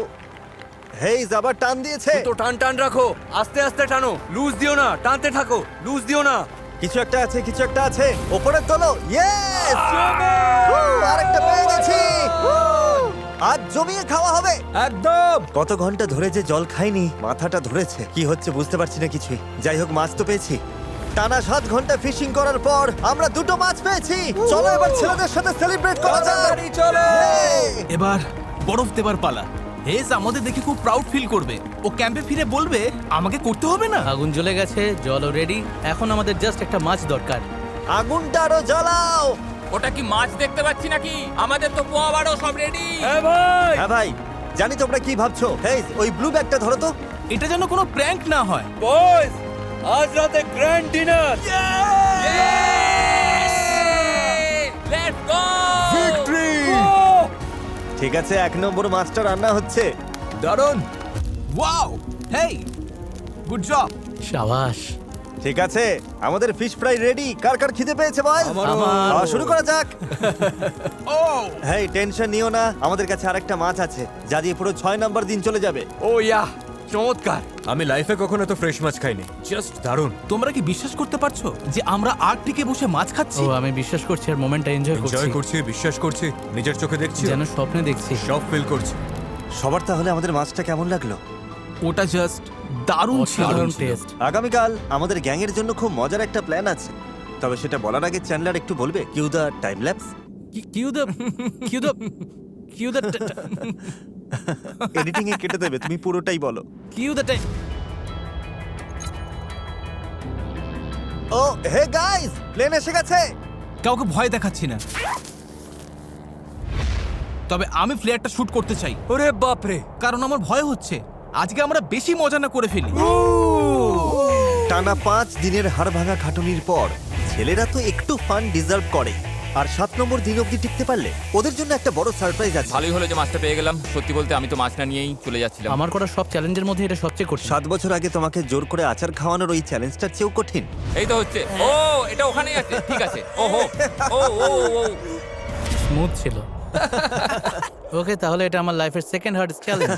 হেই, আবার টান দিয়েছে। তো টান টান রাখো, আস্তে আস্তে টানো, লুজ দিও না, টানতে থাকো, লুজ দিও না। কিছু একটা আছে, কিছু একটা আছে। ওপরে তোলো। ইয়েস! আরেকটা পেয়ে গেছি। আজ জমিয়ে খাওয়া হবে। একদম। কত ঘন্টা ধরে যে জল খাইনি, মাথাটা ধরেছে। কি হচ্ছে বুঝতে পারছি না কিছুই। যাই হোক, মাছ তো পেয়েছি। টানা 7 ঘন্টা ফিশিং করার পর আমরা 2টো মাছ পেয়েছি। চলো এবার ছেলেদের সাথে সেলিব্রেট করা যাক। তাড়াতাড়ি চলো। Yay! এবার বরফ দেবার পালা। হেজ আমাদের দেখে খুব প্রাউড ফিল করবে। ও ক্যাম্পে ফিরে বলবে আমাকে করতে হবে না। আগুন জ্বলে গেছে, জলও রেডি, এখন আমাদের জাস্ট একটা মাছ দরকার। আগুনটা আরো জ্বালাও। ওটা কি মাছ দেখতে পাচ্ছি নাকি? আমাদের তো পোয়া বাড়ো সব রেডি। হ্যাঁ ভাই, হ্যাঁ ভাই, জানি তোমরা কি ভাবছো। হেই, ওই ব্লু ব্যাগটা ধরো তো। এটা যেন কোনো প্র্যাঙ্ক না হয়। বয়েজ, আজ রাতে গ্র্যান্ড ডিনার। Let's go! ঠিক আছে, 1 নম্বর মাছটা রান্না হচ্ছে। দারুণ। ওয়াও, হেই, গুড জব। সাবাস। ঠিক আছে, আমাদের ফিশ ফ্রাই রেডি। কার কার খিদে পেয়েছে বল? আমারও। খাওয়া শুরু করা যাক। ও হেই, টেনশন নিও না, আমাদের কাছে আরেকটা মাছ আছে যা দিয়ে পুরো 6 নম্বর দিন চলে যাবে। ও ইয়া, চমৎকার। আমি লাইফে কখনো তো ফ্রেশ মাছ খাইনি, জাস্ট দারুণ। তোমরা কি বিশ্বাস করতে পারছো যে আমরা আর্কটিকে বসে মাছ খাচ্ছি? ও, আমি বিশ্বাস করছি আর মোমেন্টটা এনজয় করছি, এনজয় করছি, বিশ্বাস করছি, নিজের চোখে দেখছি, যেন স্বপ্নে দেখছি। সব ফিল করছি। সবার তাহলে আমাদের মাছটা কেমন লাগলো? ওটা জাস্ট দারুণ ছিল। অসাধারণ টেস্ট। আগামীকাল আমাদের গ্যাংয়ের জন্য খুব মজার একটা প্ল্যান আছে। তবে সেটা বলার আগে চ্যান্ডলার একটু বলবে cue the time lapse. Cue the cue the cue the editing এ কেটে দেবে, তুমি পুরোটাই বলো। Cue the time. Oh hey guys, plane এসে গেছে। কাউকে ভয় দেখাচ্ছি না, তবে আমি ফ্লেয়ারটা শুট করতে চাই, ওরে বাপরে, কারণ আমার ভয় হচ্ছে আজকে আমরা বেশি মজা না করে ফেলি। টানা 5 দিনের হাড়ভাঙা খাটুনির পর ছেলেরা তো একটু ফান ডিজার্ভ করে। আর 7 নম্বর দিন অবধি টিকতে পারলে ওদের জন্য একটা বড় সারপ্রাইজ আছে। ভালোই হলো যে মাছটা পেয়ে গেলাম। সত্যি বলতে আমি তো মাছ না নিয়েই চলে যাচ্ছিলাম। আমার করা সব চ্যালেঞ্জের মধ্যে এটা সবচেয়ে কঠিন। 7 বছর আগে তোমাকে জোর করে আচার খাওয়ানোর ওই চ্যালেঞ্জটার চেয়েও কঠিন। এই তো হচ্ছে। ও, এটা ওখানেই আছে। ঠিক আছে। ওহো, ও ও ও স্মুথ ছিল। ওকে, তাহলে এটা আমার লাইফের সেকেন্ড হার্ডেস্ট চ্যালেঞ্জ।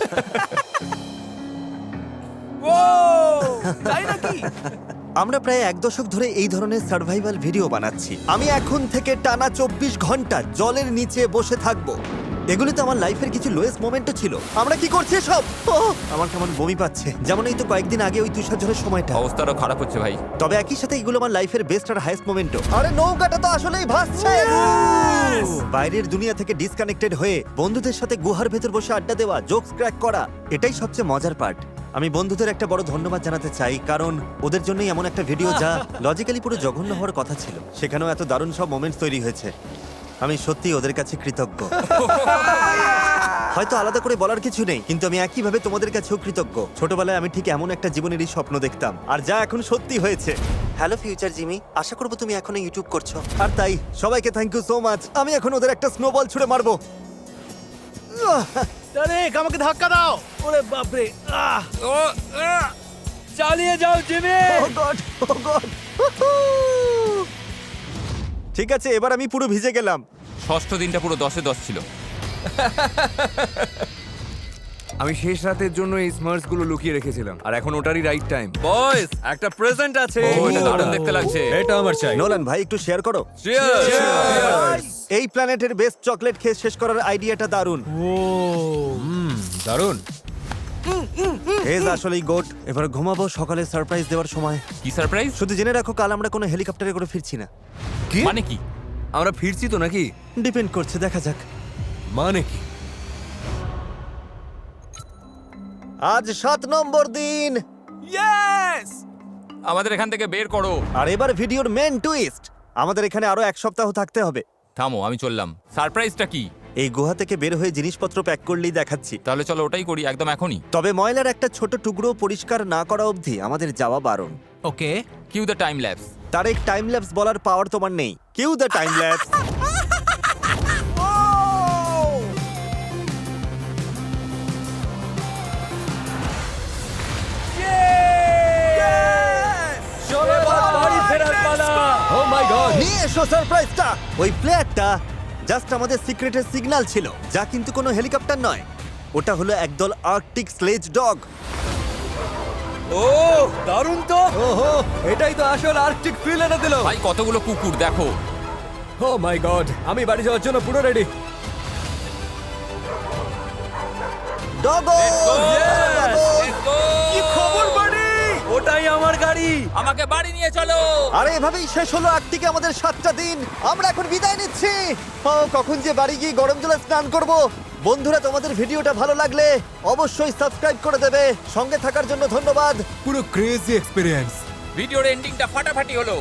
তাই নাকি? আমরা প্রায় 1 দশক ধরে এই ধরনের সার্ভাইভাল ভিডিও বানাচ্ছি। আমি এখন থেকে টানা 24 ঘন্টা জলের নিচে বসে থাকবো। এগুলো তো আমার লাইফের কিছু লোয়েস্ট মোমেন্টও ছিল। আমরা কি করছি সব? আমার কেমন বমি পাচ্ছে, যেমন এই তো কয়েকদিন আগে ওই তুষার ঝড়ের সময়টা। অবস্থা আরো খারাপ হচ্ছে ভাই। তবে একই সাথে এগুলো আমার লাইফের বেস্ট আর হাইস্ট মোমেন্টও। আরে নৌকাটা তো আসলেই ভাসছে। বাইরের দুনিয়া থেকে ডিসকানেক্টেড হয়ে বন্ধুদের সাথে গুহার ভেতর বসে আড্ডা দেওয়া, জোকস ক্র্যাক করা, এটাই সবচেয়ে মজার পার্ট। আমি বন্ধুদের একটা বড় ধন্যবাদ জানাতে চাই, কারণ ওদের জন্যই এমন একটা ভিডিও যা লজিক্যালি পুরো জঘন্য হওয়ার কথা ছিল, সেখানেও এত দারুণ সব মোমেন্টস তৈরি হয়েছে। আমি সত্যি ওদের কাছে কৃতজ্ঞ। হয়তো আলাদা করে বলার কিছু নেই, কিন্তু আমি একইভাবে তোমাদের কাছেও কৃতজ্ঞ। ছোটবেলায় আমি ঠিক এমন একটা জীবনেরই স্বপ্ন দেখতাম, আর যা এখন সত্যি হয়েছে। হ্যালো ফিউচার জিমি, আশা করবো তুমি এখনো ইউটিউব করছো। আর তাই সবাইকে থ্যাংক ইউ সো মাচ। আমি এখন ওদের একটা স্নোবল ছুড়ে মারবো। আরে আমাকে ধাক্কা দাও। ওরে বাপরে, চালিয়ে যাও Jimmy. Oh God, oh God. ঠিক আছে, এবার আমি পুরো ভিজে গেলাম। ষষ্ঠ দিনটা পুরো 10-এ 10 ছিল। আমি শেষ রাতের জন্য এই স্মার্টস গুলো লুকিয়ে রেখেছিলাম, আর এখন ওটারই রাইট টাইম। বয়েস, একটা প্রেজেন্ট আছে। ও এটা দারুণ দেখতে লাগছে। এটা আমার চাই। নোলান ভাই, একটু শেয়ার করো। এই প্ল্যানেটের বেস্ট চকলেট খেয়ে শেষ করার আইডিয়াটা দারুণ। দারুণ। হেজ আসলেই গোট। এবার ঘুমাবো, সকালে সারপ্রাইজ দেওয়ার সময়। কি সারপ্রাইজ? শুধু জেনে রাখো, কাল আমরা কোনো হেলিকপ্টারে করে ফিরছি না। মানে কি? আমরা ফিরছি তো নাকি? ডিপেন্ড করছে, দেখা যাক। মানে কি? আজ 7 নম্বর দিন, আমাদের এখান থেকে বের করো। আর এবার ভিডিওর মেন টুইস্ট। আমাদের এখানে আরো 1 সপ্তাহ থাকতে হবে। থামো, আমি চললাম। সারপ্রাইজটা কি? এই গুহা থেকে বের হয়ে জিনিসপত্র প্যাক করলেই দেখাচ্ছি। তাহলে চলো ওটাই করি, একদম এখনই। তবে ময়লার একটা ছোট টুকরো পরিষ্কার না করা অবধি আমাদের যাওয়া বারণ। Okay, cue the time lapse. তার এক টাইম ল্যাপস বলার পাওয়ার তোমার নেই। Cue the time lapse. Oh my god! নিয়ে এসো সারপ্রাইজটা। ওই প্লেয়ারটা জাস্ট আমাদের সিক্রেটের সিগন্যাল ছিল, যা কিন্তু কোনো হেলিকপ্টার নয়। ওটা হলো একদল আর্কটিক স্লেজ ডগ। ও দারুণ তো। ওহো, এটাই তো আসল আর্কটিক ফিল এনে দিল। ভাই কতগুলো কুকুর দেখো। ও মাই গড! আমি বাড়ি যাওয়ার জন্য পুরো রেডি। ডগো! কি খবর বাড়ি? ওটাই আমার গাড়ি। আমাকে বাড়ি নিয়ে চলো। আর এভাবেই শেষ হলো আর্কটিকে আমাদের 7টা দিন। আমরা এখন বিদায় নিচ্ছি। ও, কখন যে বাড়ি গিয়ে গরম জলে স্নান করব। বন্ধুরা, তোমাদের ভিডিওটা ভালো লাগলে অবশ্যই সাবস্ক্রাইব করে দেবে। সঙ্গে থাকার জন্য ধন্যবাদ। পুরো ক্রেজি এক্সপেরিয়েন্স। ভিডিওর এন্ডিংটা ফাটাফাটি হলো।